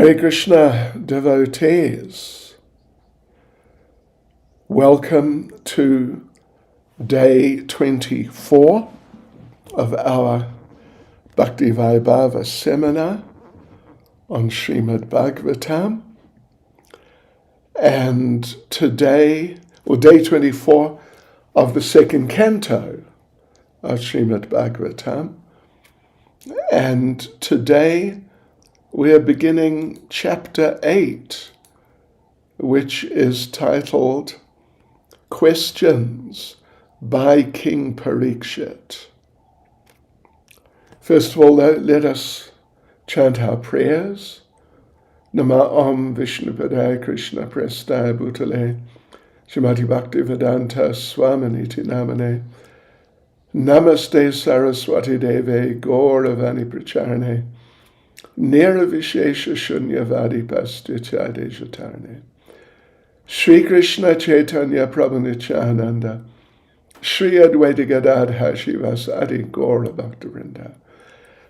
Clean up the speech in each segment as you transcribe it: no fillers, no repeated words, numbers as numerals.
Hare Krishna devotees, welcome to day 24 of our Bhakti Vaibhava seminar on Srimad Bhagavatam. And today, day 24 of the second canto of Srimad Bhagavatam. And today we are beginning chapter 8, which is titled Questions by King Parikshit. First of all, let us chant our prayers. Nama Om Vishnupadaya Krishna Prestaya Bhutale Srimati Bhakti Vedanta Swaminiti Namane Namaste Saraswati Deve Gauravani Pracharane Nirvishesha Shunyavadi Pastityade Jatarne Shri Krishna Chaitanya Prabhu Nityananda Shri Advaita Gadadhar Shivasadi Gaura Bhaktivinoda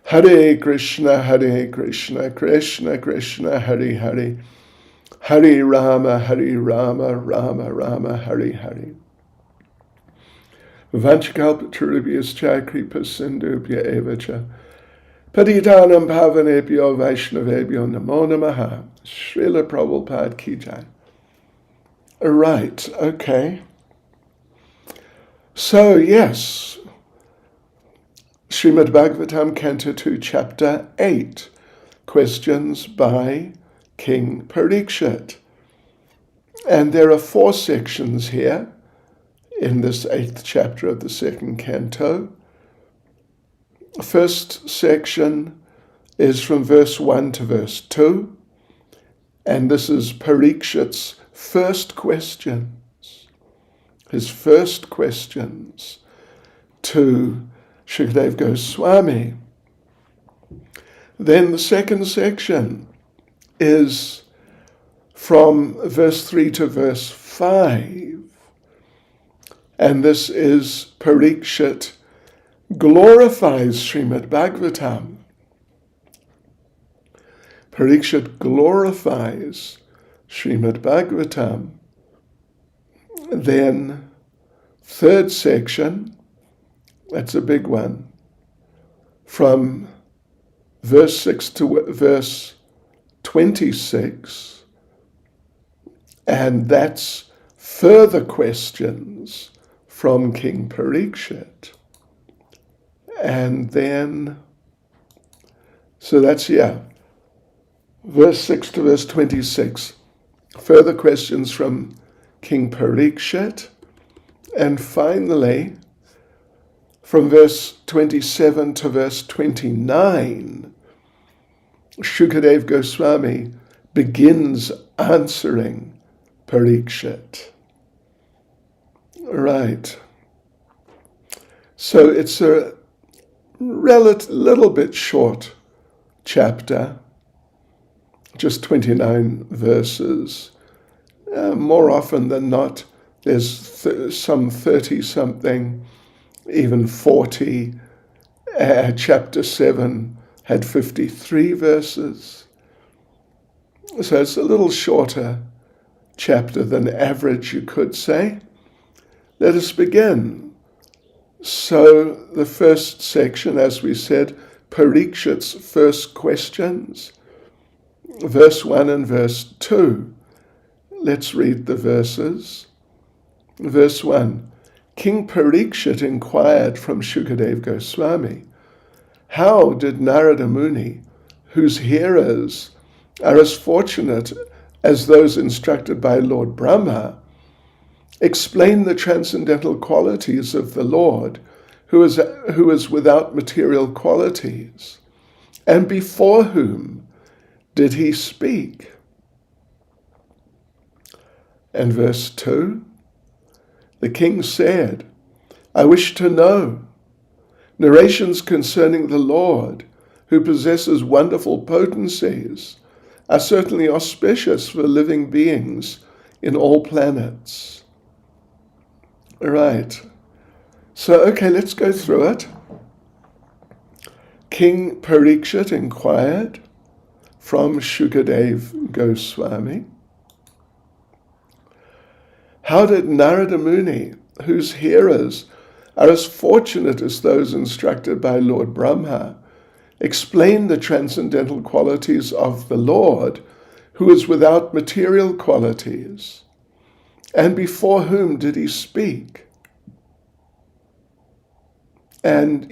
Hare Krishna, Krishna Krishna, Hare Hare, Hare Rama, Rama Rama, Hare Hare. Vanchakalpatarubhyascha kripa sindhubhya evacha, Patitanam pavanebhyo vaishnavebhyo namo namaha. Srila Prabhupada ki jai. Right, okay. So yes, Srimad Bhagavatam, Canto 2, Chapter 8, Questions by King Parikshit. And there are 4 sections here in this 8th chapter of the second canto. The first section is from verse 1 to verse 2, and this is Parikshit's first questions, his first questions to Shukadeva Goswami. Then the second section is from verse 3 to verse 5. And this is Parikshit glorifies Srimad Bhagavatam. Parikshit glorifies Srimad Bhagavatam. Then third section, that's a big one, from verse 6 to verse 26, and that's further questions from King Parikshit. And then, so that's, verse 6 to verse 26, further questions from King Parikshit, and finally, from verse 27 to verse 29, Shukadeva Goswami begins answering Parikshit. Right. So it's a little bit short chapter, just 29 verses. More often than not, there's some 30-something, even 40. Chapter 7 had 53 verses. So it's a little shorter chapter than average, you could say. Let us begin. So the first section, as we said, Parikshit's first questions, verse 1 and verse 2. Let's read the verses. Verse 1. King Parikshit inquired from Shukadeva Goswami, how did Narada Muni, whose hearers are as fortunate as those instructed by Lord Brahma, explain the transcendental qualities of the Lord, who is without material qualities, and before whom did he speak? And verse 2, the king said, I wish to know. Narrations concerning the Lord, who possesses wonderful potencies, are certainly auspicious for living beings in all planets. Right. So, okay, let's go through it. King Parikshit inquired from Shukadev Goswami. How did Narada Muni, whose hearers are as fortunate as those instructed by Lord Brahma, explain the transcendental qualities of the Lord, who is without material qualities? And before whom did he speak? And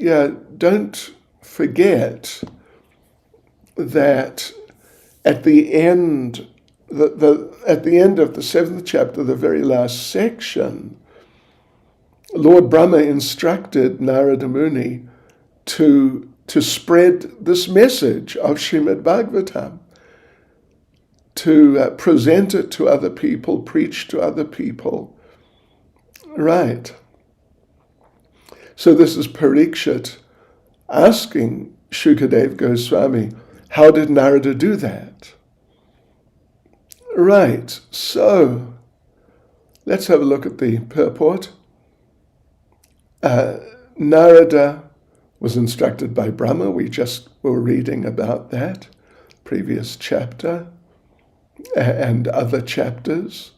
don't forget that at the end, at the end of the 7th chapter, the very last section, Lord Brahma instructed Narada Muni to spread this message of Srimad Bhagavatam, to present it to other people, preach to other people. Right. So this is Parikshit asking Shukadev Goswami, how did Narada do that? Right, so let's have a look at the purport. Narada was instructed by Brahma. We just were reading about that, previous chapter and other chapters.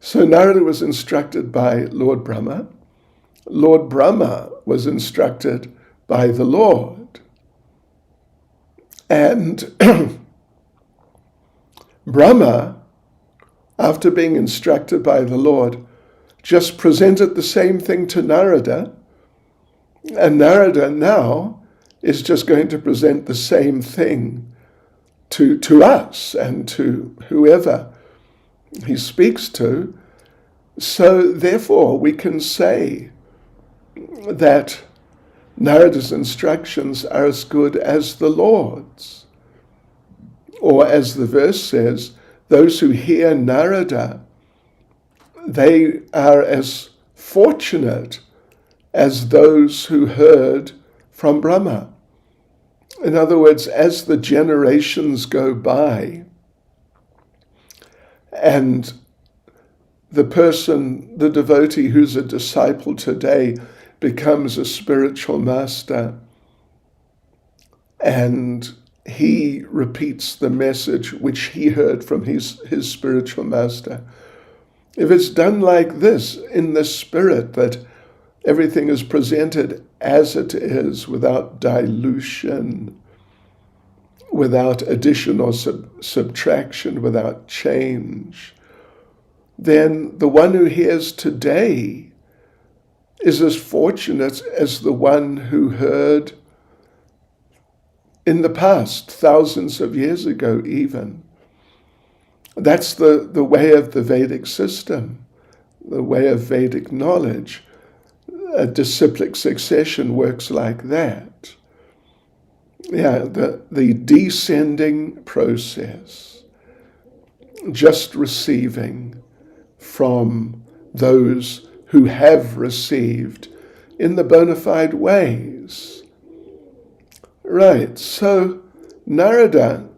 So Narada was instructed by Lord Brahma. Lord Brahma was instructed by the Lord. And Brahma, after being instructed by the Lord, just presented the same thing to Narada, and Narada now is just going to present the same thing to us and to whoever he speaks to. So therefore we can say that Narada's instructions are as good as the Lord's. Or as the verse says, those who hear Narada, they are as fortunate as those who heard from Brahma. In other words, as the generations go by and the person, the devotee who's a disciple today becomes a spiritual master, and he repeats the message which he heard from his spiritual master. If it's done like this, in the spirit that everything is presented as it is, without dilution, without addition or subtraction, without change, then the one who hears today is as fortunate as the one who heard in the past, thousands of years ago even. That's the way of the Vedic system, the way of Vedic knowledge. A disciplic succession works like that. The descending process, just receiving from those who have received in the bona fide ways. Right, so Narada,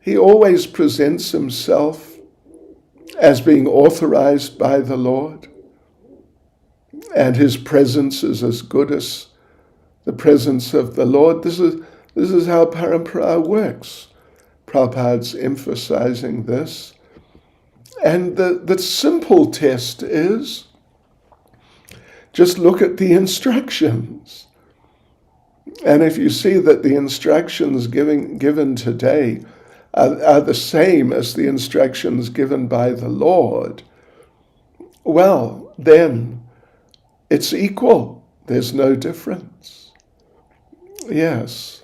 he always presents himself as being authorized by the Lord, and his presence is as good as the presence of the Lord. This is how parampara works. Prabhupada's emphasizing this. And the simple test is, just look at the instructions. And if you see that the instructions given today are the same as the instructions given by the Lord, well, then it's equal. There's no difference. Yes.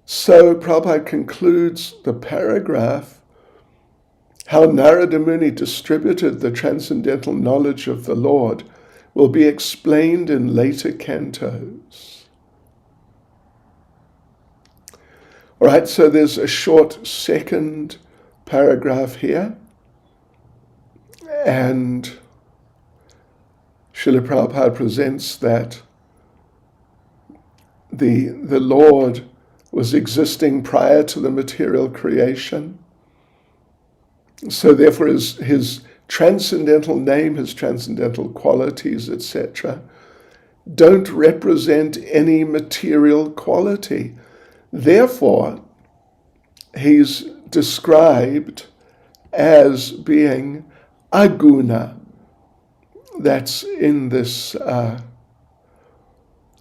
So Prabhupada concludes the paragraph, how Narada Muni distributed the transcendental knowledge of the Lord will be explained in later cantos. All right, so there's a short second paragraph here, and Srila Prabhupada presents that the Lord was existing prior to the material creation. So therefore his transcendental name, his transcendental qualities, etc., don't represent any material quality. Therefore, he's described as being aguna. That's in this,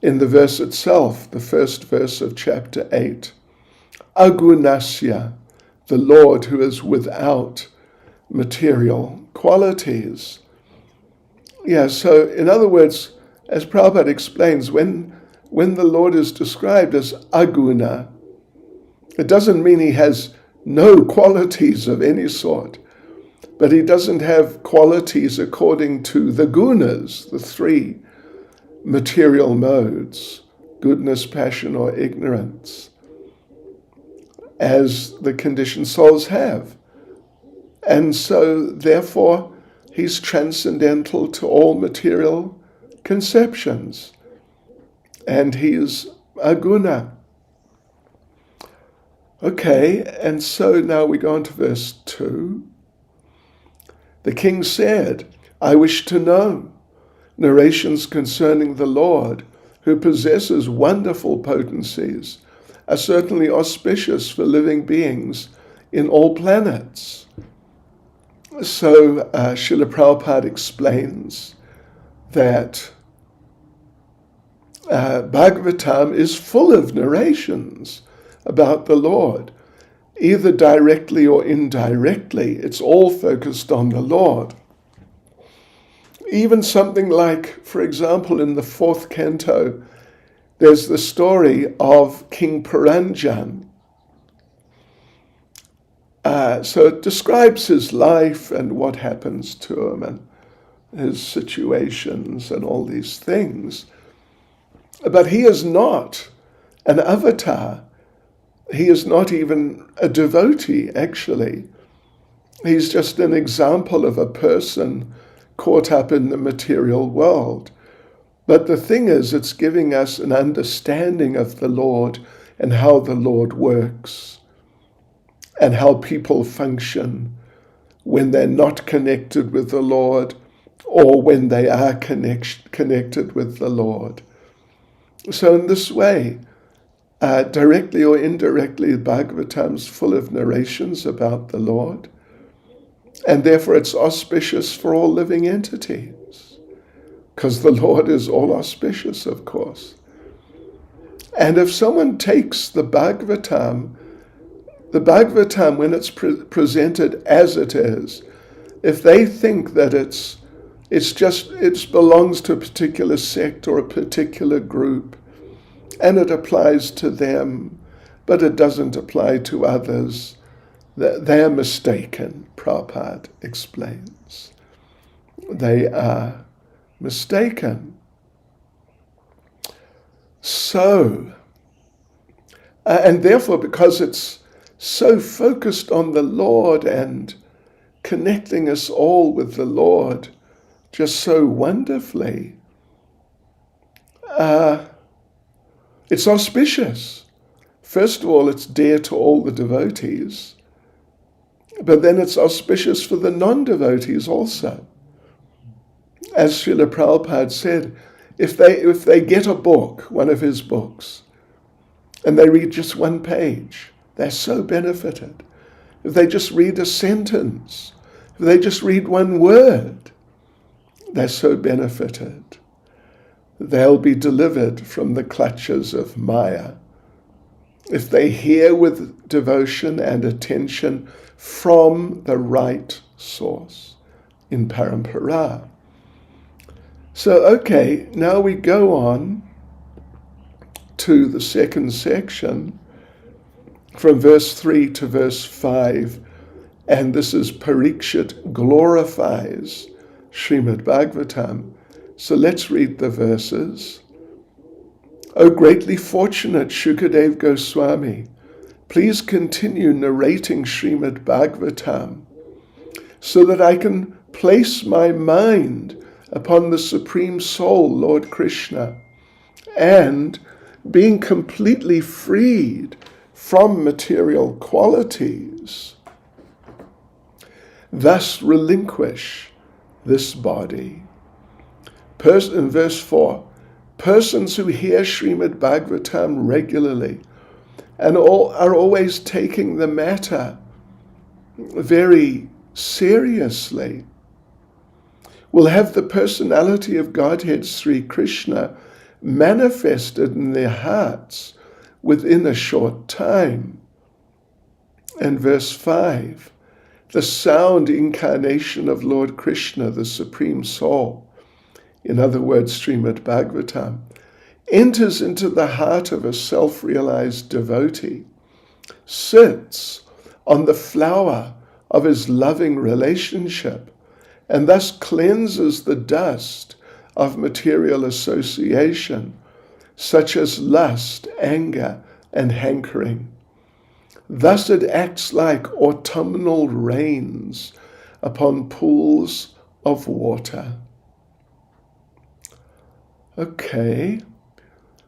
in the verse itself, the first verse of chapter 8. Agunasya, the Lord who is without material qualities. Yeah, so in other words, as Prabhupada explains, when the Lord is described as aguna, it doesn't mean he has no qualities of any sort, but he doesn't have qualities according to the gunas, the three material modes, goodness, passion, or ignorance, as the conditioned souls have. And so, therefore, he's transcendental to all material conceptions. And he's aguna. Okay, and so now we go on to verse 2. The king said, I wish to know narrations concerning the Lord, who possesses wonderful potencies, are certainly auspicious for living beings in all planets. So Srila Prabhupada explains that Bhagavatam is full of narrations about the Lord, either directly or indirectly. It's all focused on the Lord. Even something like, for example, in the 4th canto, there's the story of King Puranjan. So it describes his life and what happens to him and his situations and all these things. But he is not an avatar. He is not even a devotee, actually. He's just an example of a person caught up in the material world. But the thing is, it's giving us an understanding of the Lord and how the Lord works and how people function when they're not connected with the Lord or when they are connected with the Lord. So in this way, directly or indirectly, the Bhagavatam's full of narrations about the Lord, and therefore it's auspicious for all living entities, because the Lord is all auspicious, of course. And if someone takes the Bhagavatam, when it's presented as it is, if they think that it belongs to a particular sect or a particular group, and it applies to them, but it doesn't apply to others, they're mistaken, Prabhupada explains. They are mistaken. So, and therefore, because it's so focused on the Lord and connecting us all with the Lord just so wonderfully, it's auspicious. First of all, it's dear to all the devotees, but then it's auspicious for the non-devotees also. As Srila Prabhupada said, if they get a book, one of his books, and they read just one page, they're so benefited. If they just read a sentence, if they just read one word, they're so benefited. They'll be delivered from the clutches of Maya. If they hear with devotion and attention from the right source in Parampara. So, okay, now we go on to the second section from verse 3 to verse 5. And this is Parikshit glorifies Srimad Bhagavatam. So let's read the verses. O greatly fortunate Shukadev Goswami, please continue narrating Srimad Bhagavatam so that I can place my mind upon the Supreme Soul, Lord Krishna, and being completely freed from material qualities, thus relinquish this body. In verse 4, persons who hear Srimad Bhagavatam regularly and all are always taking the matter very seriously, will have the personality of Godhead Sri Krishna manifested in their hearts within a short time. And verse 5, the sound incarnation of Lord Krishna, the Supreme Soul, in other words, Srimad Bhagavatam, enters into the heart of a self-realized devotee, sits on the flower of his loving relationship, and thus cleanses the dust of material association, such as lust, anger, and hankering. Thus it acts like autumnal rains upon pools of water. Okay,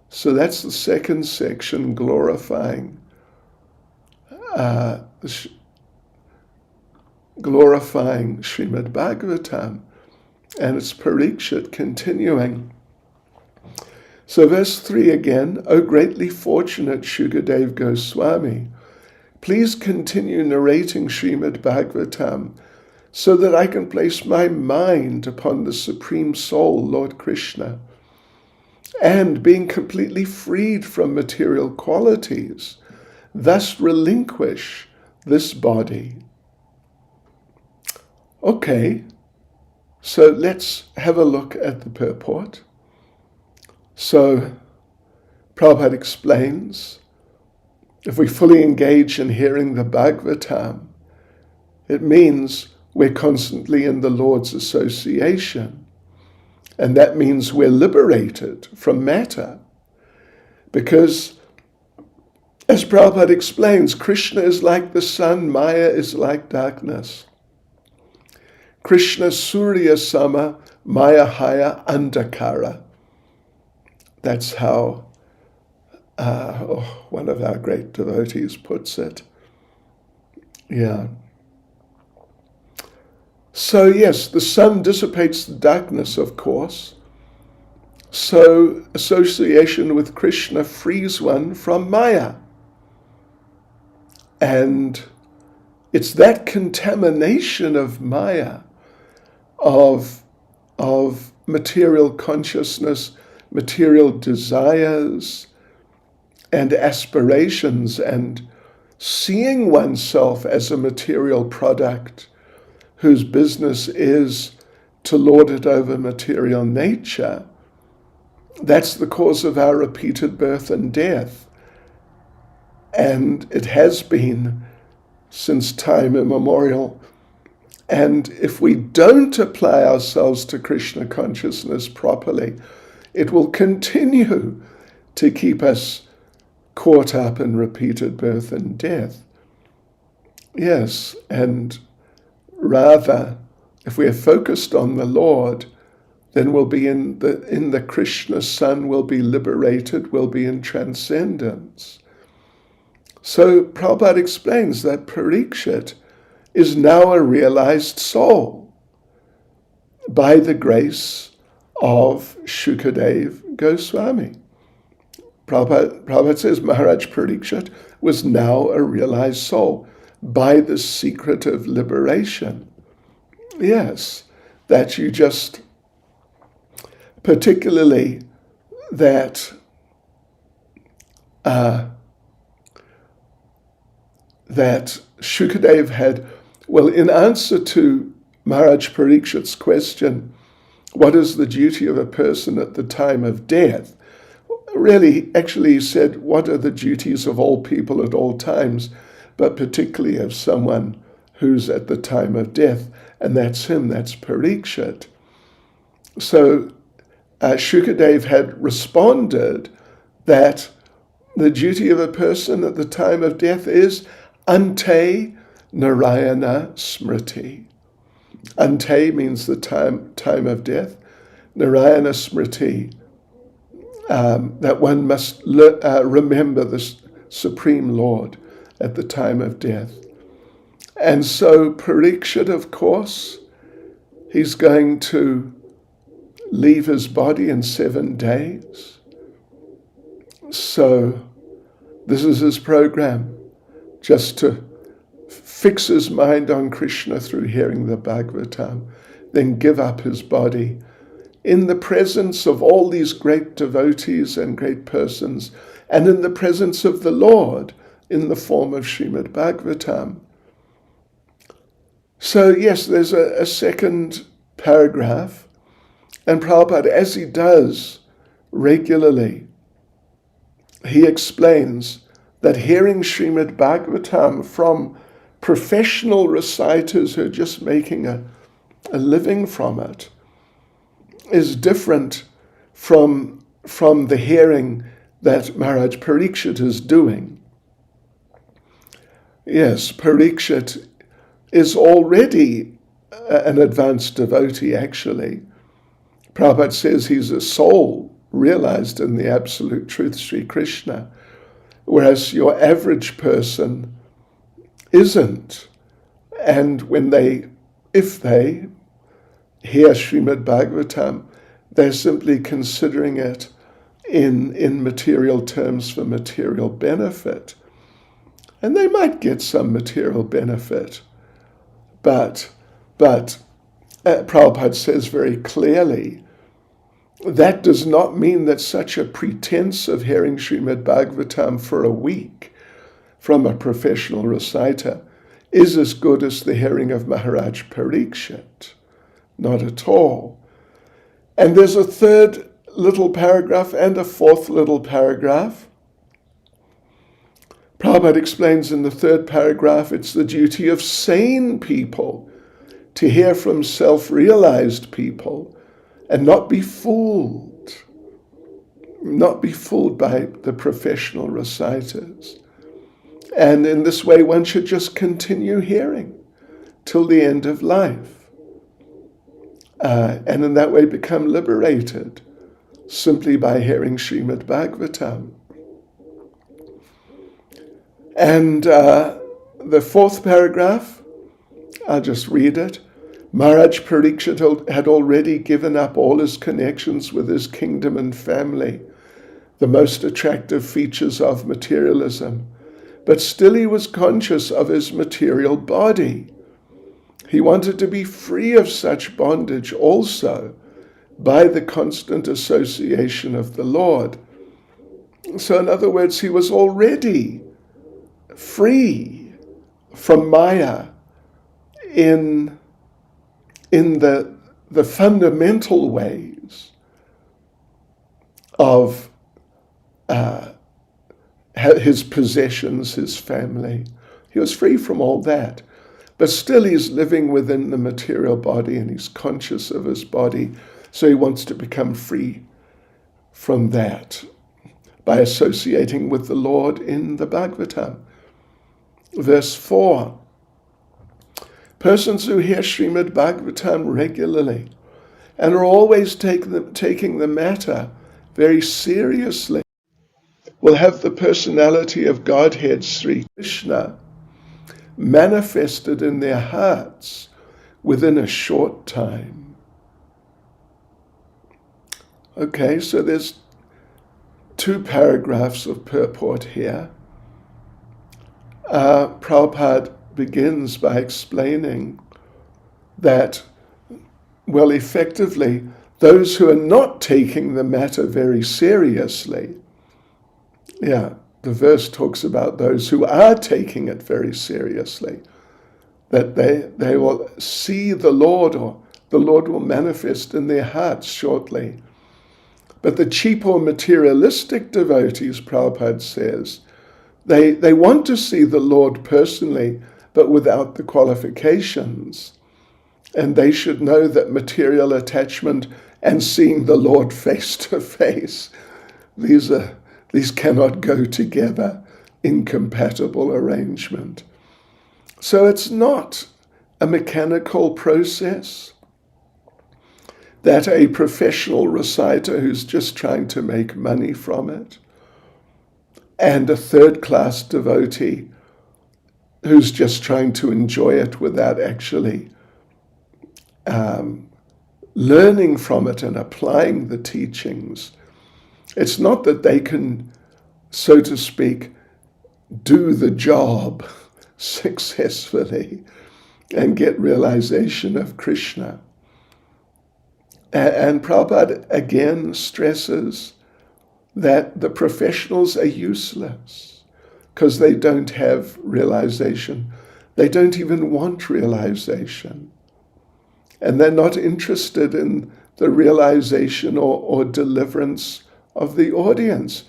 so that's the second section, glorifying Srimad Bhagavatam, and it's Parikshit continuing. So verse 3 again, O greatly fortunate Shukadev Goswami, please continue narrating Srimad Bhagavatam so that I can place my mind upon the Supreme Soul, Lord Krishna, and being completely freed from material qualities, thus relinquish this body. Okay, so let's have a look at the purport. So Prabhupada explains, if we fully engage in hearing the Bhagavatam, it means we're constantly in the Lord's association. And that means we're liberated from matter. Because, as Prabhupada explains, Krishna is like the sun, Maya is like darkness. Krishna Surya Sama, Maya Haya Andakara. That's how one of our great devotees puts it. Yeah. So yes, the sun dissipates the darkness, of course. So association with Krishna frees one from Maya. And it's that contamination of Maya, of material consciousness, material desires and aspirations, and seeing oneself as a material product whose business is to lord it over material nature. That's the cause of our repeated birth and death. And it has been since time immemorial. And if we don't apply ourselves to Krishna consciousness properly, it will continue to keep us caught up in repeated birth and death. Yes, and rather, if we are focused on the Lord, then we'll be in the Krishna sun, we'll be liberated, we'll be in transcendence. So Prabhupada explains that Parikshit is now a realized soul by the grace of Shukadev Goswami. Prabhupada says Maharaj Parikshit was now a realized soul by the secret of liberation. Yes, that you just, particularly that Shukadev had, well, in answer to Maharaj Parikshit's question, what is the duty of a person at the time of death? Really, actually he said, what are the duties of all people at all times, but particularly of someone who's at the time of death, and that's him, that's Parikshit. So Shukadev had responded that the duty of a person at the time of death is Ante Narayana Smriti. Ante means the time of death. Narayana Smriti, that one must remember the Supreme Lord at the time of death. And so Parikshit, of course, he's going to leave his body in 7 days. So This is his program, just to fix his mind on Krishna through hearing the Bhagavatam, then give up his body in the presence of all these great devotees and great persons, and in the presence of the Lord in the form of Srimad Bhagavatam. So yes, there's a second paragraph, and Prabhupada, as he does regularly, he explains that hearing Srimad Bhagavatam from professional reciters who are just making a living from it is different from the hearing that Maharaj Parikshit is doing. Yes, Parikshit is already an advanced devotee, actually. Prabhupada says he's a soul realized in the absolute truth, Sri Krishna, whereas your average person isn't. And if they hear Srimad Bhagavatam, they're simply considering it in material terms for material benefit. And they might get some material benefit, but Prabhupada says very clearly, that does not mean that such a pretense of hearing Srimad Bhagavatam for a week from a professional reciter is as good as the hearing of Maharaj Parikshit. Not at all. And there's a third little paragraph and a fourth little paragraph. Prabhupada explains in the third paragraph, it's the duty of sane people to hear from self-realized people and not be fooled by the professional reciters. And in this way, one should just continue hearing till the end of life. And in that way become liberated simply by hearing Srimad Bhagavatam. And the fourth paragraph, I'll just read it. Maharaj Parikshit had already given up all his connections with his kingdom and family, the most attractive features of materialism, but still he was conscious of his material body. He wanted to be free of such bondage also by the constant association of the Lord. So in other words, he was already free from Maya in the fundamental ways of his possessions, his family. He was free from all that. But still he's living within the material body and he's conscious of his body. So he wants to become free from that by associating with the Lord in the Bhagavatam. Verse 4. Persons who hear Srimad Bhagavatam regularly and are always taking the matter very seriously will have the personality of Godhead Sri Krishna manifested in their hearts within a short time. Okay, so there's 2 paragraphs of purport here. Prabhupada begins by explaining that, well, effectively, those who are not taking the matter very seriously, the verse talks about those who are taking it very seriously, that they will see the Lord, or the Lord will manifest in their hearts shortly. But the cheap or materialistic devotees, Prabhupada says, they want to see the Lord personally, but without the qualifications. And they should know that material attachment and seeing the Lord face to face, these cannot go together, incompatible arrangement. So it's not a mechanical process that a professional reciter who's just trying to make money from it, and a third-class devotee who's just trying to enjoy it without actually learning from it and applying the teachings. It's not that they can, so to speak, do the job successfully and get realization of Krishna. And Prabhupada again stresses that the professionals are useless because they don't have realization. They don't even want realization. And they're not interested in the realization or deliverance of the audience.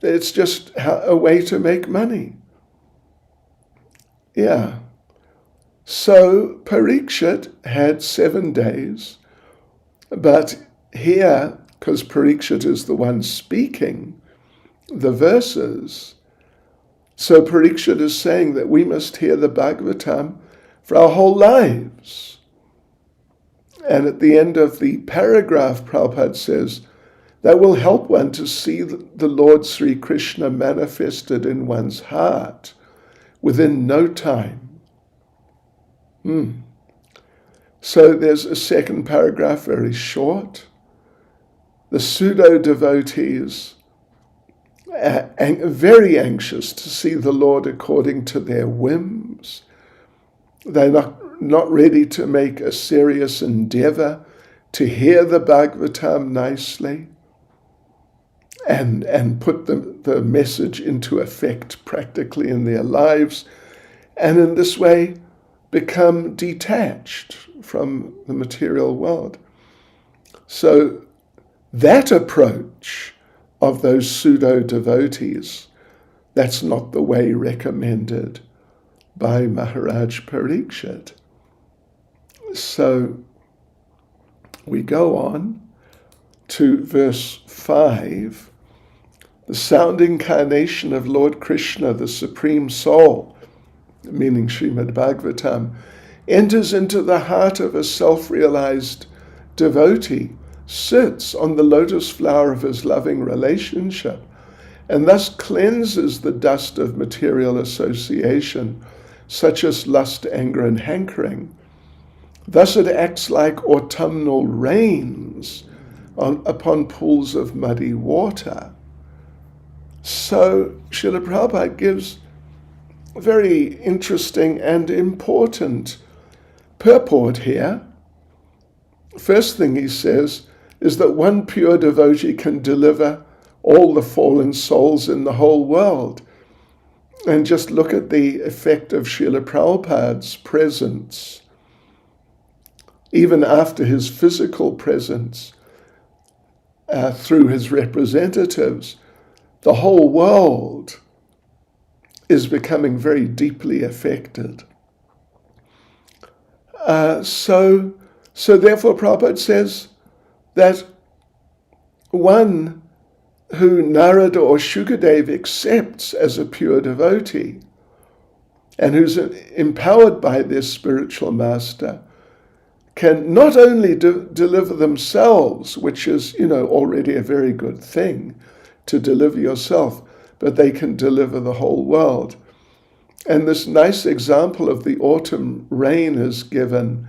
It's just a way to make money. Yeah. So Parikshit had 7 days, but here, because Parikshit is the one speaking the verses, so Parikshit is saying that we must hear the Bhagavatam for our whole lives. And at the end of the paragraph, Prabhupada says, that will help one to see the Lord Sri Krishna manifested in one's heart within no time. So there's a second paragraph, very short. The pseudo-devotees are very anxious to see the Lord according to their whims. They're not ready to make a serious endeavor to hear the Bhagavatam nicely and put the message into effect practically in their lives, and in this way become detached from the material world. So that approach of those pseudo-devotees, that's not the way recommended by Maharaj Parikshit. So we go on to verse 5. The sound incarnation of Lord Krishna, the Supreme Soul, meaning Srimad Bhagavatam, enters into the heart of a self-realized devotee, sits on the lotus flower of his loving relationship, and thus cleanses the dust of material association, such as lust, anger, and hankering. Thus it acts like autumnal rains upon pools of muddy water. So Srila Prabhupada gives a very interesting and important purport here. First thing he says is that one pure devotee can deliver all the fallen souls in the whole world. And just look at the effect of Srila Prabhupada's presence. Even after his physical presence, through his representatives, the whole world is becoming very deeply affected. So therefore Prabhupada says that one who Narada or Shukadev accepts as a pure devotee and who's empowered by their spiritual master can not only deliver themselves, which is, already a very good thing to deliver yourself, but they can deliver the whole world. And this nice example of the autumn rain is given,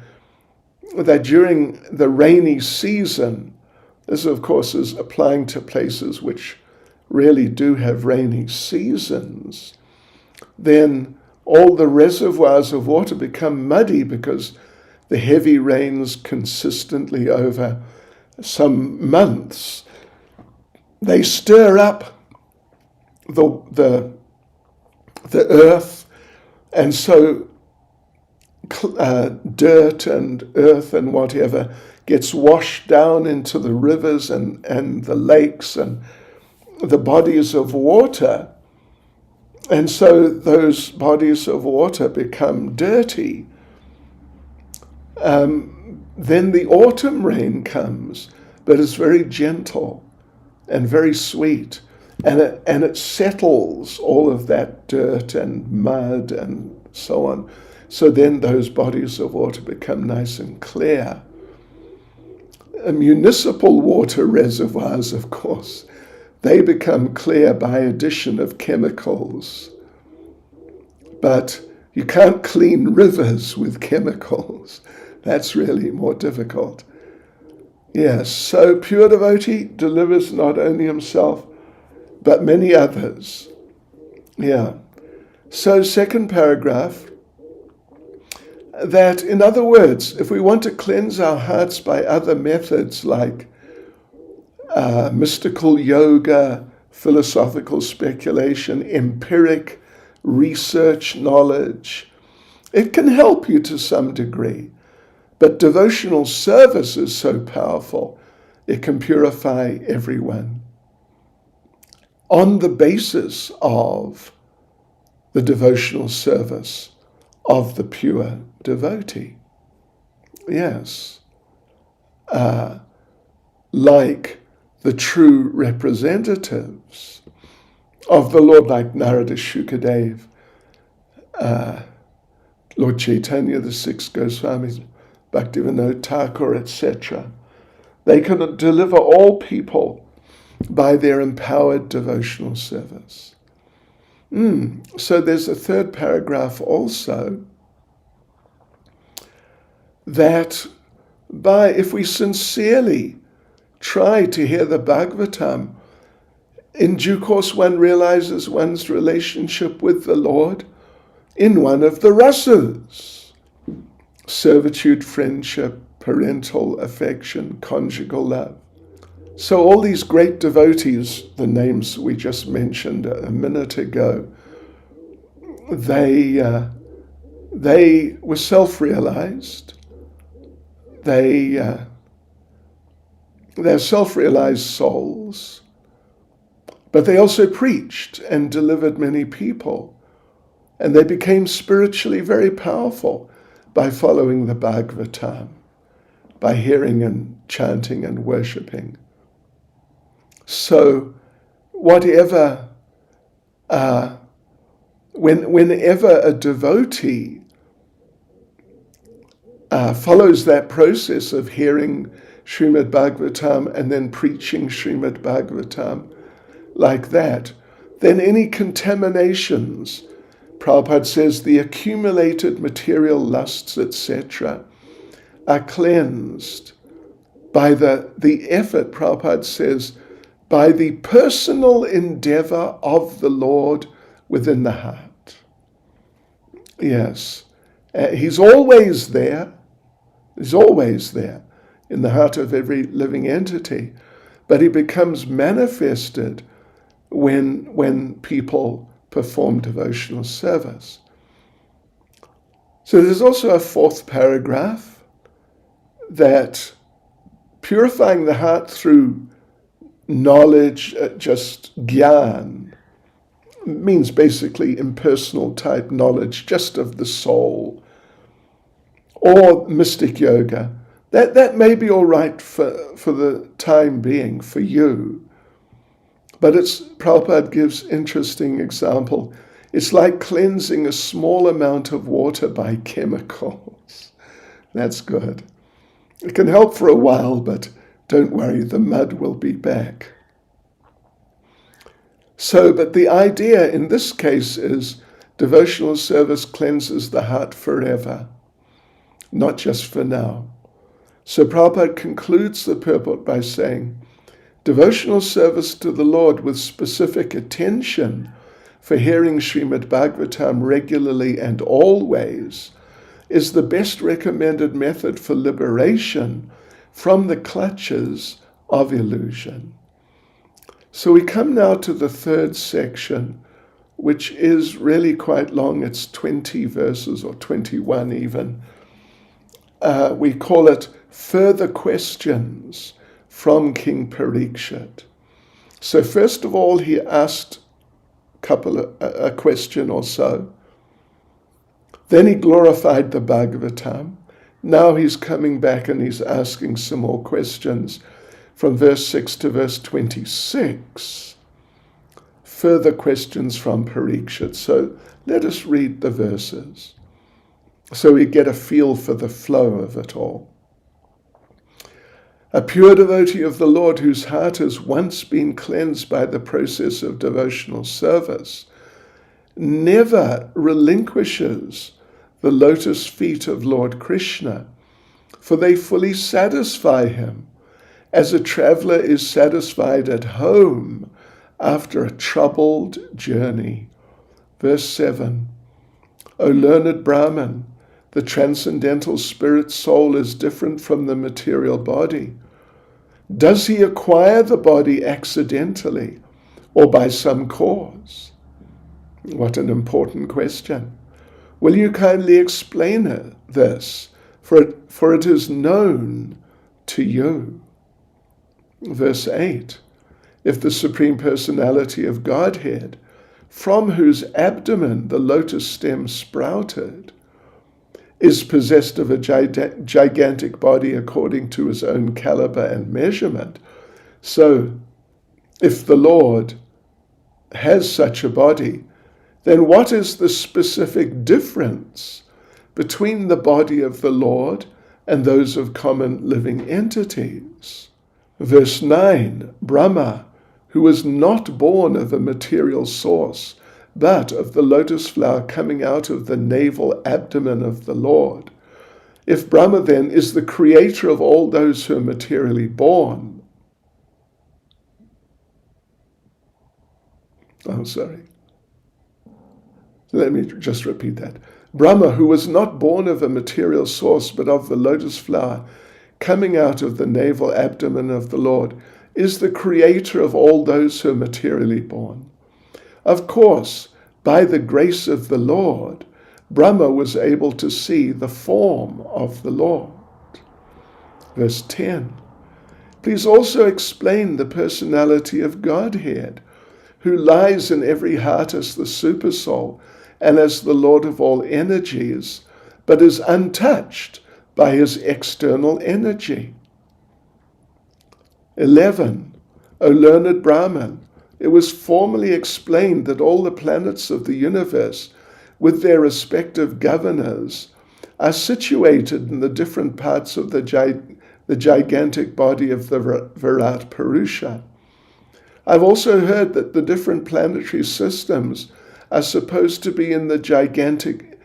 that during the rainy season, this of course is applying to places which really do have rainy seasons, then all the reservoirs of water become muddy because the heavy rains consistently over some months, they stir up the earth, and so dirt and earth and whatever gets washed down into the rivers and the lakes and the bodies of water. And so those bodies of water become dirty. Then the autumn rain comes, but it's very gentle and very sweet, and it settles all of that dirt and mud and so on. So then those bodies of water become nice and clear. Municipal water reservoirs, of course, they become clear by addition of chemicals. But you can't clean rivers with chemicals. That's really more difficult. Yes, so pure devotee delivers not only himself, but many others. Yeah. So, second paragraph, that in other words, if we want to cleanse our hearts by other methods like mystical yoga, philosophical speculation, empiric research knowledge, it can help you to some degree. But devotional service is so powerful, it can purify everyone on the basis of the devotional service of the pure devotee. Yes. Like the true representatives of the Lord, like Narada Shukadev, Lord Chaitanya, the six Goswamis, Bhaktivinoda Thakur, etc. They can deliver all people by their empowered devotional service. So there's a third paragraph also, that if we sincerely try to hear the Bhagavatam, in due course one realizes one's relationship with the Lord in one of the rasas: servitude, friendship, parental affection, conjugal love. So all these great devotees, the names we just mentioned a minute ago, they were self-realized. They're self-realized souls, but they also preached and delivered many people, and they became spiritually very powerful by following the Bhagavatam, by hearing and chanting and worshipping. So whenever a devotee follows that process of hearing Srimad Bhagavatam and then preaching Srimad Bhagavatam like that, then any contaminations, Prabhupada says, the accumulated material lusts, etc., are cleansed by the effort, Prabhupada says, by the personal endeavor of the Lord within the heart. Yes, He's always there. He's always there in the heart of every living entity, but He becomes manifested when people perform devotional service. So there's also a fourth paragraph, that purifying the heart through knowledge, just gyan, means basically impersonal type knowledge just of the soul, or mystic yoga. That may be all right for the time being for you, but Prabhupada gives interesting example. It's like cleansing a small amount of water by chemicals. That's good. It can help for a while, but don't worry, the mud will be back. So, but the idea in this case is devotional service cleanses the heart forever, not just for now. So Prabhupada concludes the purport by saying, devotional service to the Lord with specific attention for hearing Srimad Bhagavatam regularly and always is the best recommended method for liberation from the clutches of illusion. So we come now to the third section, which is really quite long. It's 20 verses, or 21 even. We call it Further Questions from King Parikshit. So first of all, he asked a question or so. Then he glorified the Bhagavatam. Now he's coming back and he's asking some more questions from verse 6 to verse 26. Further questions from Parikshit. So let us read the verses so we get a feel for the flow of it all. A pure devotee of the Lord whose heart has once been cleansed by the process of devotional service never relinquishes the lotus feet of Lord Krishna, for they fully satisfy him, as a traveler is satisfied at home after a troubled journey. Verse 7. O learned Brahman, the transcendental spirit soul is different from the material body. Does he acquire the body accidentally or by some cause? What an important question. Will you kindly explain this, for it is known to you? Verse 8. If the Supreme Personality of Godhead, from whose abdomen the lotus stem sprouted, is possessed of a gigantic body according to his own caliber and measurement, so if the Lord has such a body, then what is the specific difference between the body of the Lord and those of common living entities? Verse 9, Brahma, who was not born of a material source, but of the lotus flower coming out of the navel abdomen of the Lord. If Brahma then is the creator of all those who are materially born, let me just repeat that. Brahma, who was not born of a material source, but of the lotus flower coming out of the navel abdomen of the Lord, is the creator of all those who are materially born. Of course, by the grace of the Lord, Brahma was able to see the form of the Lord. Verse 10. Please also explain the personality of Godhead, who lies in every heart as the Supersoul and as the Lord of all energies, but is untouched by his external energy. 11. O learned Brahman, it was formally explained that all the planets of the universe, with their respective governors, are situated in the different parts of the gigantic body of the Virat Purusha. I've also heard that the different planetary systems are supposed to be in the gigantic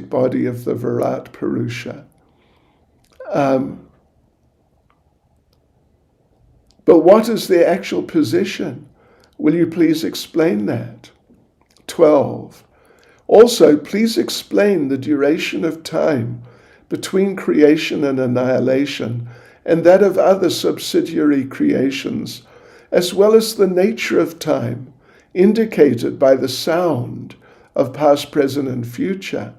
body of the Virat Purusha. But what is their actual position? Will you please explain that? 12. Also, please explain the duration of time between creation and annihilation, and that of other subsidiary creations, as well as the nature of time, indicated by the sound of past, present, and future.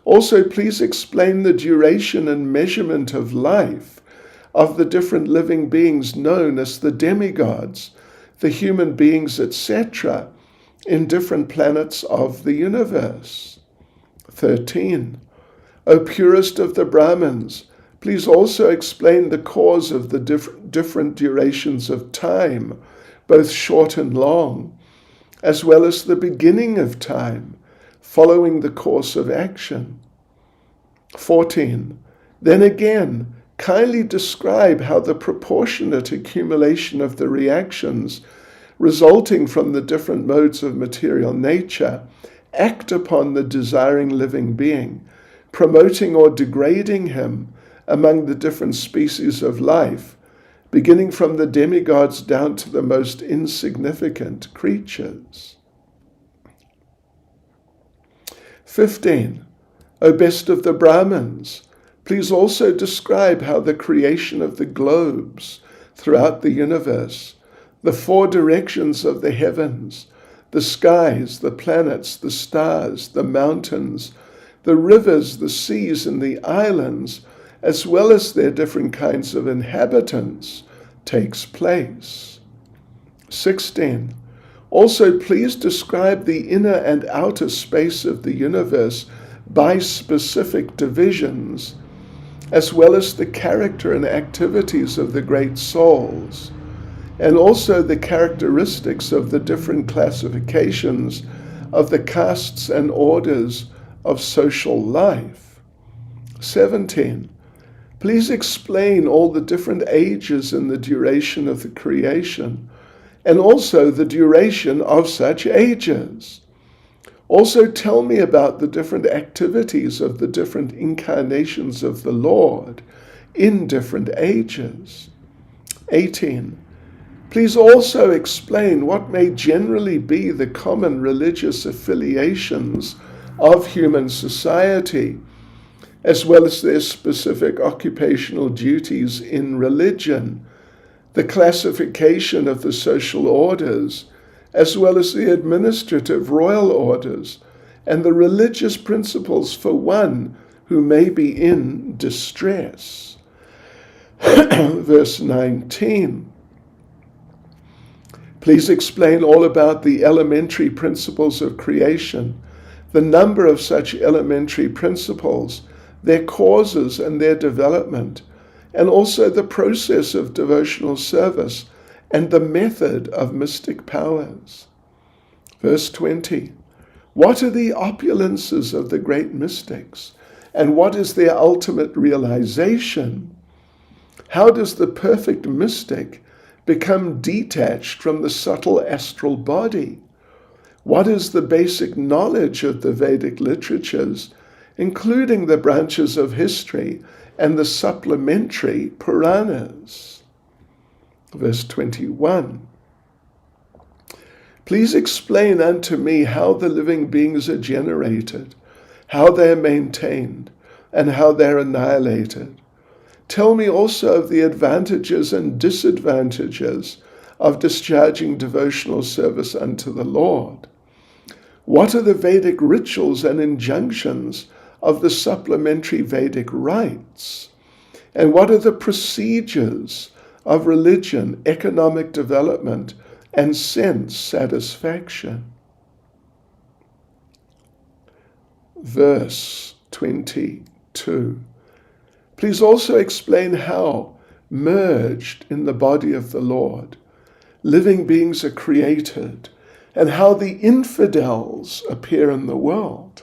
Also, please explain the duration and measurement of life of the different living beings known as the demigods, the human beings, etc., in different planets of the universe. 13. O purest of the Brahmins, please also explain the cause of the different durations of time, both short and long, as well as the beginning of time, following the course of action. 14. Then again, kindly describe how the proportionate accumulation of the reactions resulting from the different modes of material nature act upon the desiring living being, promoting or degrading him among the different species of life, beginning from the demigods down to the most insignificant creatures. 15. O best of the Brahmins, please also describe how the creation of the globes throughout the universe, the four directions of the heavens, the skies, the planets, the stars, the mountains, the rivers, the seas, and the islands, as well as their different kinds of inhabitants, takes place. 16. Also, please describe the inner and outer space of the universe by specific divisions, as well as the character and activities of the great souls, and also the characteristics of the different classifications of the castes and orders of social life. 17. Please explain all the different ages and the duration of the creation, and also the duration of such ages. Also tell me about the different activities of the different incarnations of the Lord in different ages. 18. Please also explain what may generally be the common religious affiliations of human society, as well as their specific occupational duties in religion, the classification of the social orders, as well as the administrative royal orders, and the religious principles for one who may be in distress. Verse 19. Please explain all about the elementary principles of creation, the number of such elementary principles, their causes and their development, and also the process of devotional service and the method of mystic powers. Verse 20. What are the opulences of the great mystics, and what is their ultimate realization? How does the perfect mystic become detached from the subtle astral body? What is the basic knowledge of the Vedic literatures, including the branches of history and the supplementary Puranas? Verse 21. Please explain unto me how the living beings are generated, how they are maintained, and how they are annihilated. Tell me also of the advantages and disadvantages of discharging devotional service unto the Lord. What are the Vedic rituals and injunctions of the supplementary Vedic rites? And what are the procedures of religion, economic development, and sense satisfaction? Verse 22. Please also explain how, merged in the body of the Lord, living beings are created, and how the infidels appear in the world.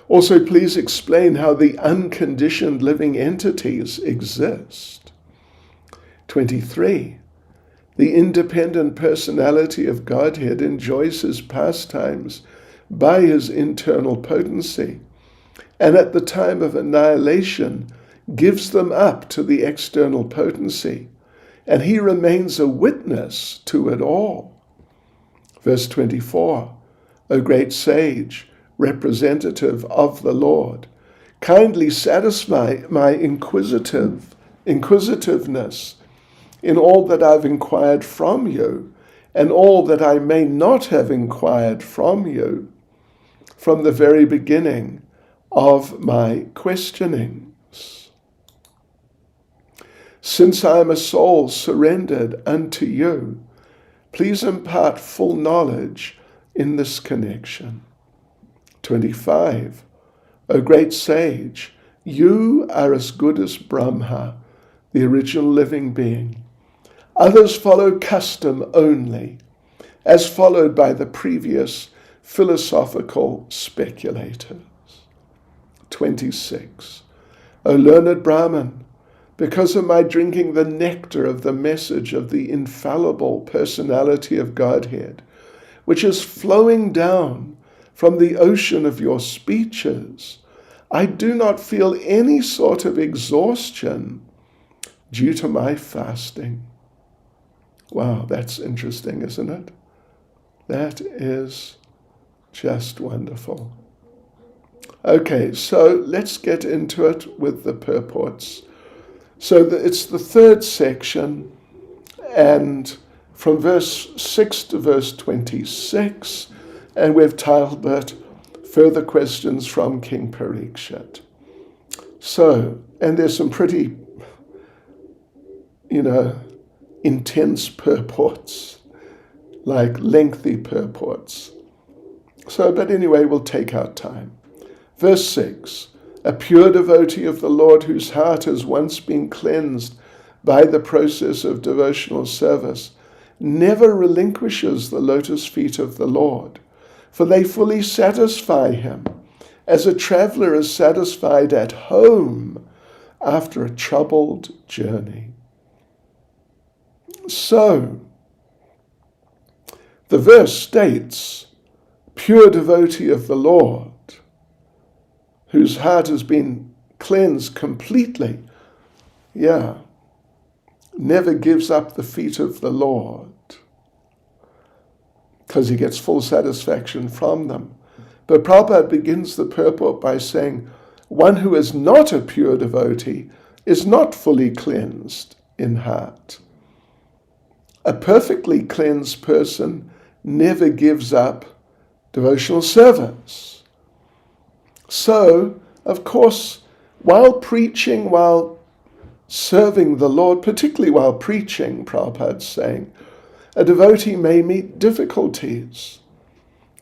Also, please explain how the unconditioned living entities exist. 23. The independent personality of Godhead enjoys his pastimes by his internal potency, and at the time of annihilation gives them up to the external potency, and he remains a witness to it all. Verse 24, O great sage, representative of the Lord, kindly satisfy my inquisitiveness in all that I've inquired from you, and all that I may not have inquired from you, from the very beginning of my questionings. Since I am a soul surrendered unto you, please impart full knowledge in this connection. 25. O great sage, you are as good as Brahma, the original living being. Others follow custom only, as followed by the previous philosophical speculators. 26. O learned Brahman, because of my drinking the nectar of the message of the infallible personality of Godhead, which is flowing down from the ocean of your speeches, I do not feel any sort of exhaustion due to my fasting. Wow, that's interesting, isn't it? That is just wonderful. Okay, so let's get into it with the purports. So it's the third section, and from verse 6 to verse 26, and we've titled it Further Questions from King Parikshit. So, and there's some pretty, intense purports, like lengthy purports. So, but anyway, we'll take our time. Verse 6, a pure devotee of the Lord whose heart has once been cleansed by the process of devotional service never relinquishes the lotus feet of the Lord, for they fully satisfy him, as a traveler is satisfied at home after a troubled journey. So, the verse states, pure devotee of the Lord, whose heart has been cleansed completely. Yeah. never gives up the feet of the Lord, because he gets full satisfaction from them. But Prabhupada begins the purport by saying, one who is not a pure devotee is not fully cleansed in heart. A perfectly cleansed person never gives up devotional service. So, of course, while preaching, while serving the Lord, particularly while preaching, Prabhupada's saying, a devotee may meet difficulties.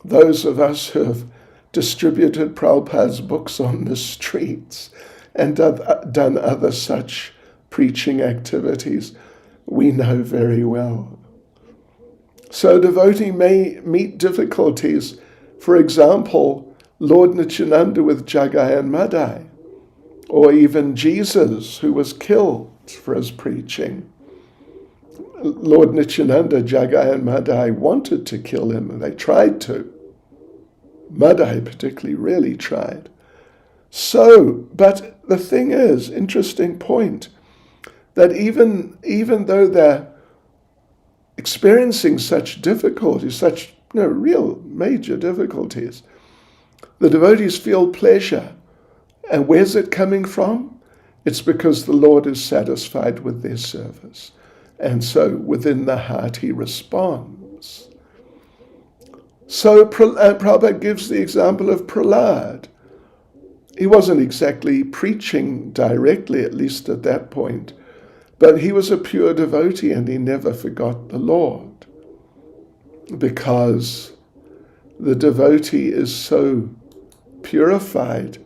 Those of us who have distributed Prabhupada's books on the streets and done other such preaching activities, we know very well. So a devotee may meet difficulties. For example, Lord Nityananda with Jagai and Madai, or even Jesus, who was killed for his preaching. Lord Nityananda, Jagai and Madai wanted to kill him, and they tried to. Madai particularly really tried. So, but the thing is, interesting point, that even though they're experiencing such difficulties, such real major difficulties, the devotees feel pleasure. And where's it coming from? It's because the Lord is satisfied with their service. And so within the heart he responds. So Prabhupada gives the example of Prahlad. He wasn't exactly preaching directly, at least at that point, but he was a pure devotee and he never forgot the Lord, because the devotee is so purified.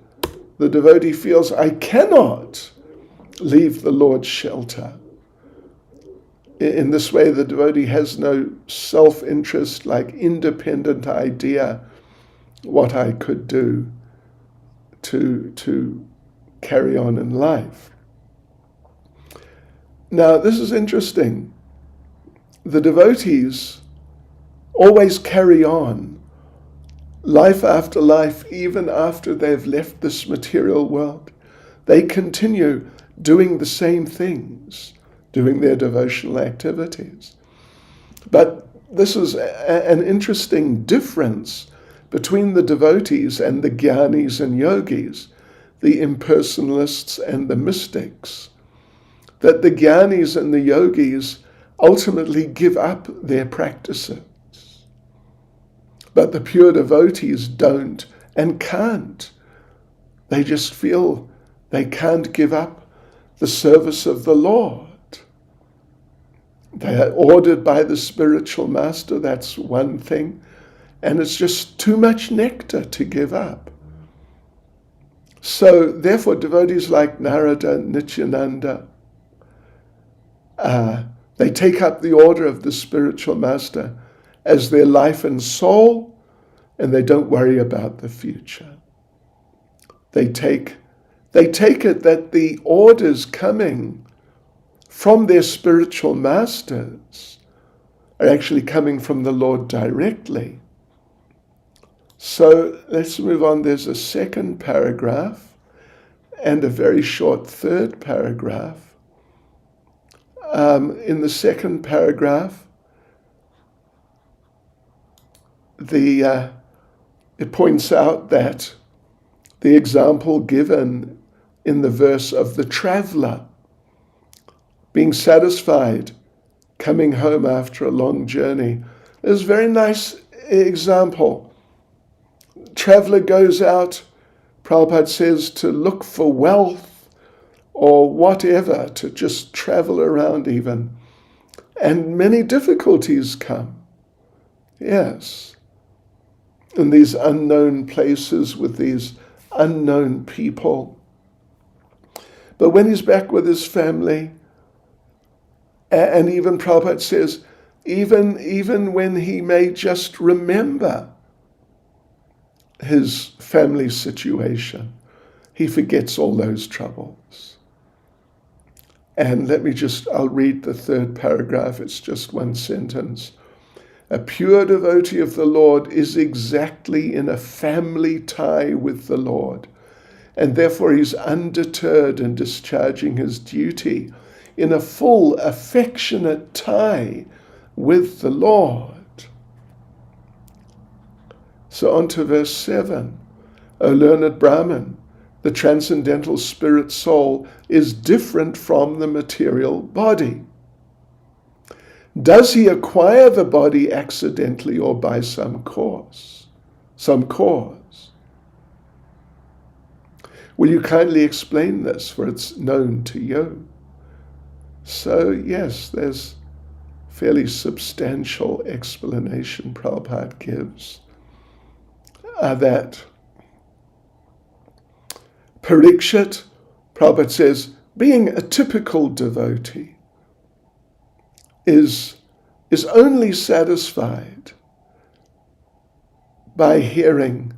The devotee feels, I cannot leave the Lord's shelter. In this way, the devotee has no self-interest, like independent idea what I could do to carry on in life. Now, this is interesting. The devotees always carry on life after life, even after they've left this material world. They continue doing the same things, doing their devotional activities. But this is an interesting difference between the devotees and the jnanis and yogis, the impersonalists and the mystics, that the jnanis and the yogis ultimately give up their practices. But the pure devotees don't and can't. They just feel they can't give up the service of the Lord. They are ordered by the spiritual master, that's one thing, and it's just too much nectar to give up. So therefore devotees like Narada, Nityananda, they take up the order of the spiritual master as their life and soul, and they don't worry about the future. They take it that the orders coming from their spiritual masters are actually coming from the Lord directly. So let's move on. There's a second paragraph and a very short third paragraph. In the second paragraph, it points out that the example given in the verse of the traveler being satisfied, coming home after a long journey, is a very nice example. Traveler goes out, Prabhupada says, to look for wealth or whatever, to just travel around even. And many difficulties come. Yes. In these unknown places with these unknown people. But when he's back with his family, and even Prabhupada says, even when he may just remember his family situation, he forgets all those troubles. And I'll read the third paragraph, it's just one sentence. A pure devotee of the Lord is exactly in a family tie with the Lord, and therefore he's undeterred in discharging his duty, in a full, affectionate tie with the Lord. So on to verse 7. O learned Brahmin, the transcendental spirit soul is different from the material body. Does he acquire the body accidentally or by some cause? Will you kindly explain this, for it's known to you? So yes, there's fairly substantial explanation Prabhupada gives that Parikshit, Prabhupada says, being a typical devotee is only satisfied by hearing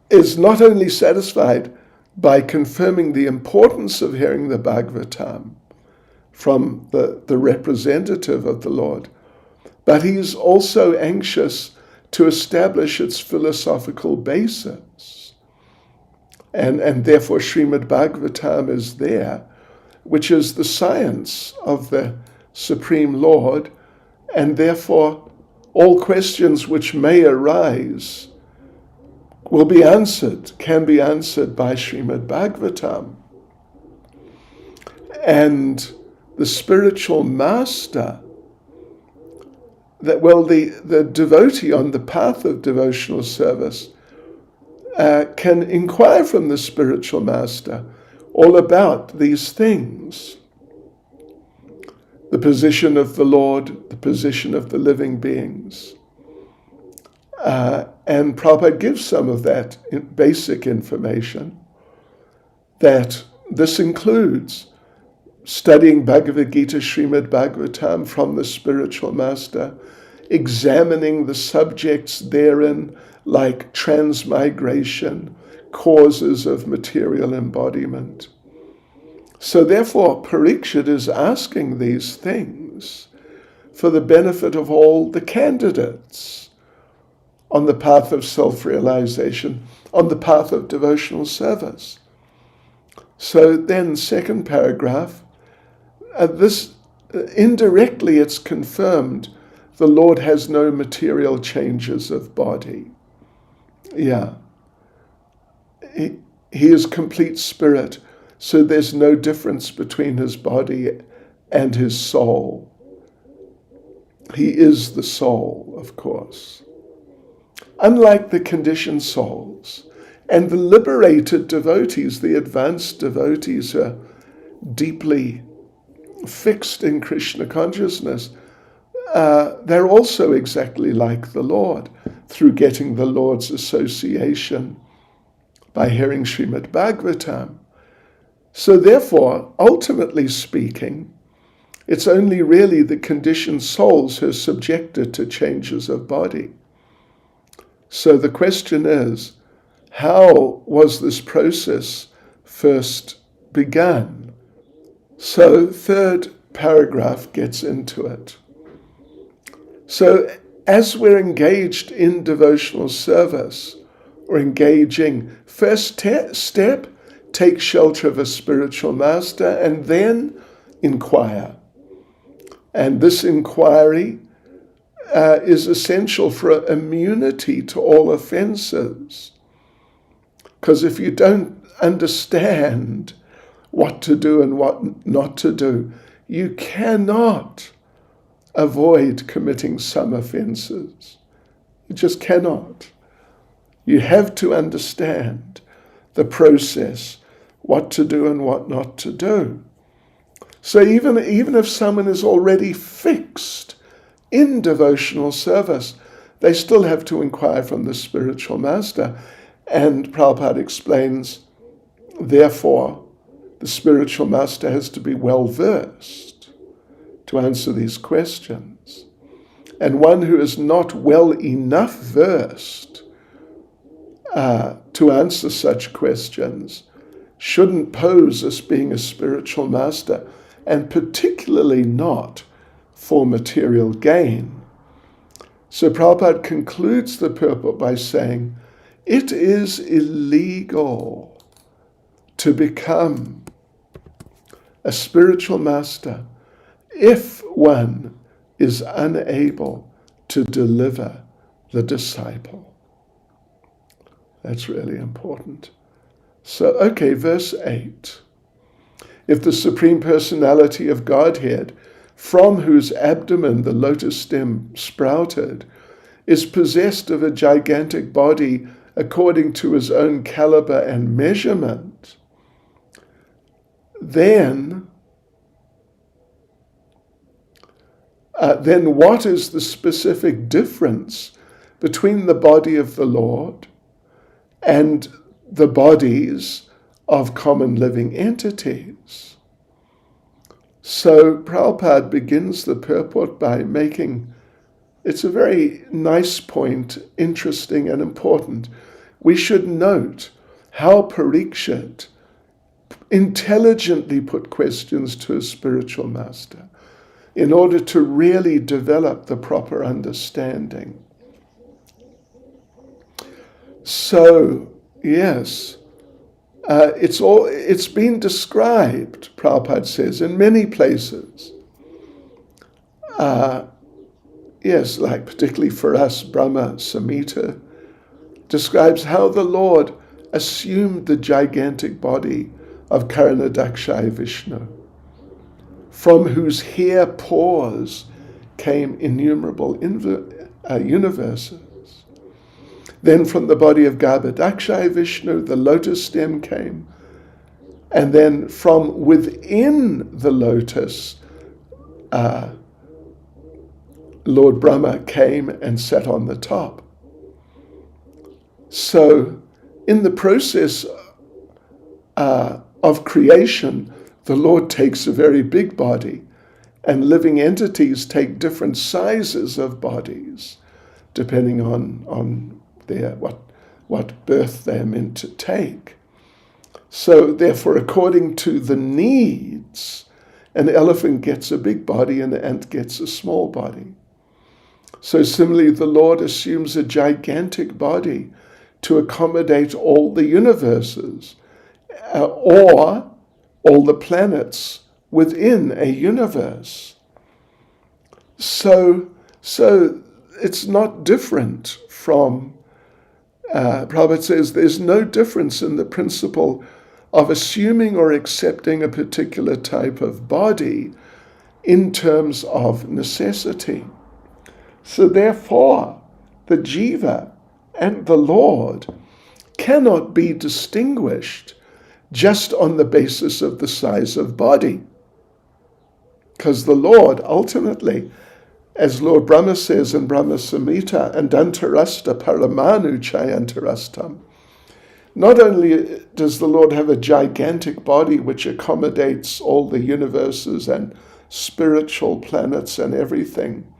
is not only satisfied by confirming the importance of hearing the Bhagavatam from the representative of the Lord, but he is also anxious to establish its philosophical basis. And therefore Srimad Bhagavatam is there, which is the science of the Supreme Lord, and therefore all questions which may arise will be answered, can be answered by Srimad Bhagavatam. And the spiritual master, the devotee on the path of devotional service can inquire from the spiritual master all about these things. The position of the Lord, the position of the living beings. And Prabhupada gives some of that basic information, that this includes studying Bhagavad Gita, Srimad Bhagavatam from the spiritual master, examining the subjects therein like transmigration, causes of material embodiment. So therefore, Parikshit is asking these things for the benefit of all the candidates on the path of self-realization, on the path of devotional service. So then, second paragraph, this indirectly it's confirmed the Lord has no material changes of body. Yeah. He is complete spirit, so there's no difference between his body and his soul. He is the soul, of course. Unlike the conditioned souls and the liberated devotees, the advanced devotees are deeply fixed in Krishna consciousness. They're also exactly like the Lord through getting the Lord's association by hearing Srimad Bhagavatam. So therefore, ultimately speaking, it's only really the conditioned souls who are subjected to changes of body. So the question is, how was this process first begun? So third paragraph gets into it. So as we're engaged in devotional service, or engaging, first step, take shelter of a spiritual master and then inquire. And this inquiry is essential for immunity to all offenses. Because if you don't understand what to do and what not to do, you cannot avoid committing some offenses. You just cannot. You have to understand the process, what to do and what not to do. So even if someone is already fixed in devotional service, they still have to inquire from the spiritual master. And Prabhupada explains, therefore, the spiritual master has to be well versed to answer these questions. And one who is not well enough versed to answer such questions shouldn't pose as being a spiritual master, and particularly not for material gain. So Prabhupada concludes the purport by saying, It is illegal to become a spiritual master if one is unable to deliver the disciple. That's really important. So, okay, verse 8. If the Supreme Personality of Godhead, from whose abdomen the lotus stem sprouted, is possessed of a gigantic body according to his own caliber and measurement, then what is the specific difference between the body of the Lord and the bodies of common living entities? So Prabhupada begins the purport by making, it's a very nice point, interesting and important. We should note how Parikshit intelligently put questions to his spiritual master in order to really develop the proper understanding. So, yes, it's been described, Prabhupada says, in many places. Yes, like particularly for us, Brahma Samhita describes how the Lord assumed the gigantic body of Karanadakshayi Vishnu, from whose hair pores came innumerable universes. Then from the body of Garbhadakshayi Vishnu, the lotus stem came. And then from within the lotus, Lord Brahma came and sat on the top. So in the process of creation, the Lord takes a very big body, and living entities take different sizes of bodies, depending on their what birth they're meant to take. So therefore, according to the needs, an elephant gets a big body and an ant gets a small body. So similarly, the Lord assumes a gigantic body to accommodate all the universes, or all the planets within a universe. So it's not different from, Prabhupada says, there's no difference in the principle of assuming or accepting a particular type of body in terms of necessity. So therefore, the jiva and the Lord cannot be distinguished just on the basis of the size of body. Because the Lord ultimately, as Lord Brahma says in Brahma Samhita, and Antarasta Paramanu Chayantarastam, not only does the Lord have a gigantic body which accommodates all the universes and spiritual planets and everything,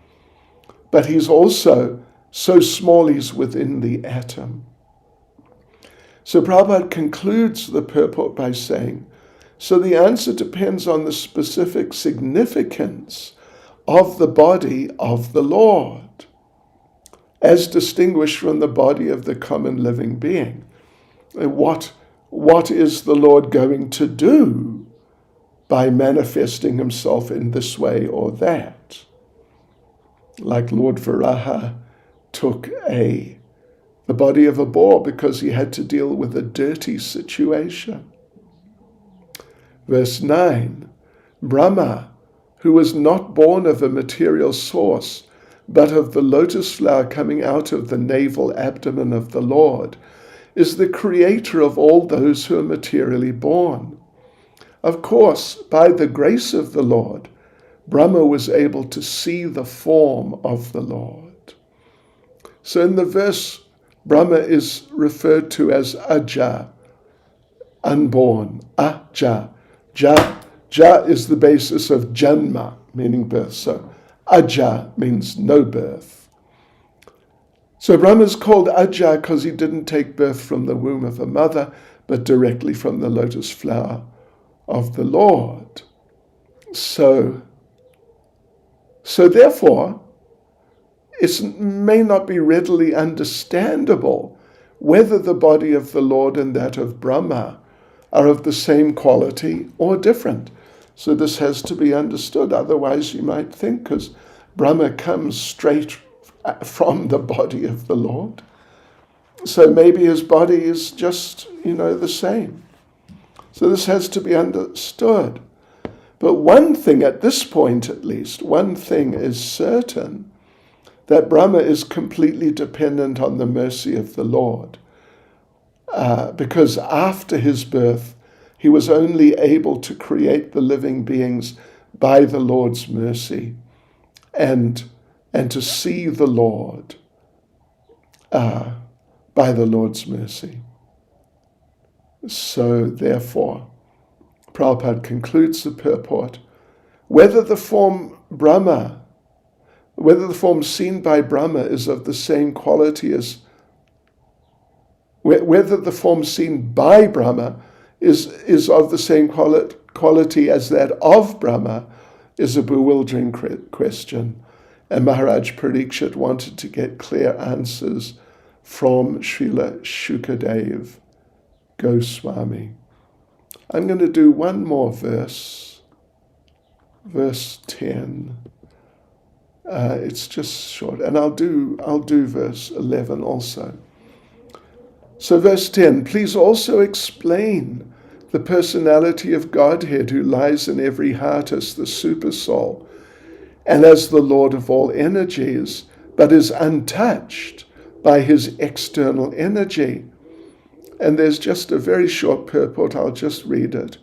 but he's also so small he's within the atom. So Prabhupada concludes the purport by saying, so the answer depends on the specific significance of the body of the Lord, as distinguished from the body of the common living being. What is the Lord going to do by manifesting himself in this way or that? Like Lord Varaha took the body of a boar because he had to deal with a dirty situation. Verse 9, Brahma, who was not born of a material source, but of the lotus flower coming out of the navel abdomen of the Lord, is the creator of all those who are materially born. Of course, by the grace of the Lord, Brahma was able to see the form of the Lord. So in the verse, Brahma is referred to as Aja, unborn. Aja. Ja is the basis of Janma, meaning birth. So Aja means no birth. So Brahma is called Aja because he didn't take birth from the womb of a mother, but directly from the lotus flower of the Lord. So therefore, it may not be readily understandable whether the body of the Lord and that of Brahma are of the same quality or different. So this has to be understood. Otherwise you might think, because Brahma comes straight from the body of the Lord, so maybe his body is just, the same. So this has to be understood. But one thing, at this point at least, one thing is certain, that Brahma is completely dependent on the mercy of the Lord. Because after his birth, he was only able to create the living beings by the Lord's mercy and to see the Lord by the Lord's mercy. So therefore, Prabhupada concludes the purport, whether the form seen by Brahma is of the same quality as, whether the form seen by Brahma is of the same quality as that of Brahma, is a bewildering question. And Maharaj Parikshit wanted to get clear answers from Srila Shukadev Goswami. I'm going to do one more verse, verse 10. It's just short, and I'll do verse 11 also. So verse 10, please also explain the personality of Godhead who lies in every heart as the Supersoul and as the Lord of all energies, but is untouched by his external energy. And there's just a very short purport, I'll just read it.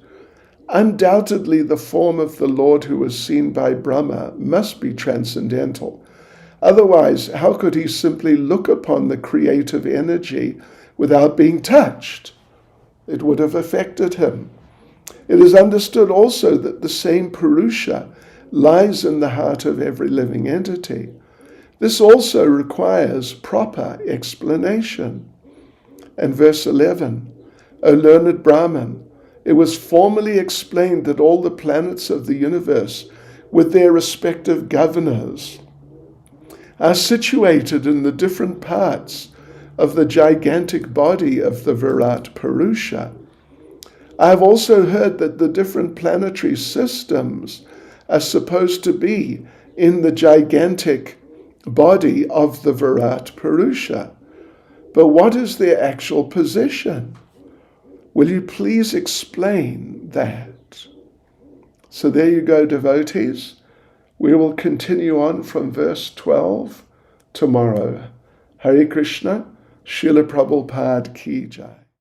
Undoubtedly, the form of the Lord who was seen by Brahma must be transcendental. Otherwise, how could he simply look upon the creative energy without being touched? It would have affected him. It is understood also that the same Purusha lies in the heart of every living entity. This also requires proper explanation. And verse 11, O learned Brahman, it was formally explained that all the planets of the universe, with their respective governors, are situated in the different parts of the gigantic body of the Virat Purusha. I have also heard that the different planetary systems are supposed to be in the gigantic body of the Virat Purusha. But what is their actual position? Will you please explain that? So there you go, devotees. We will continue on from verse 12 tomorrow. Hare Krishna, Srila Prabhupada Ki Jai.